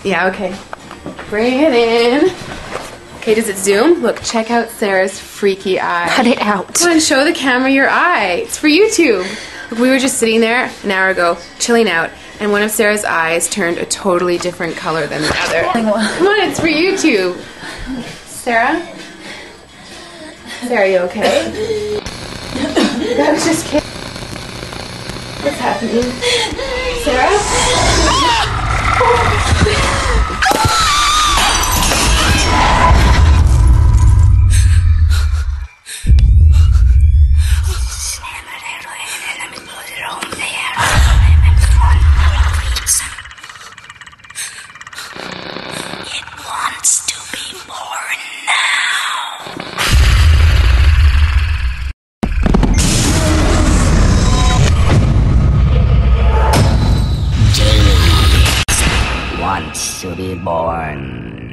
Yeah, okay. Bring it in. Okay, does it zoom? Look, check out Sarah's freaky eye. Cut it out. Come on, show the camera your eye. It's for YouTube. Look, we were just sitting there an hour ago, chilling out, and one of Sarah's eyes turned a totally different color than the other. Come on, it's for YouTube. Sarah? Sarah, you okay? I was just kidding. What's happening? Sarah? It wants to be born now. Jelly wants to be born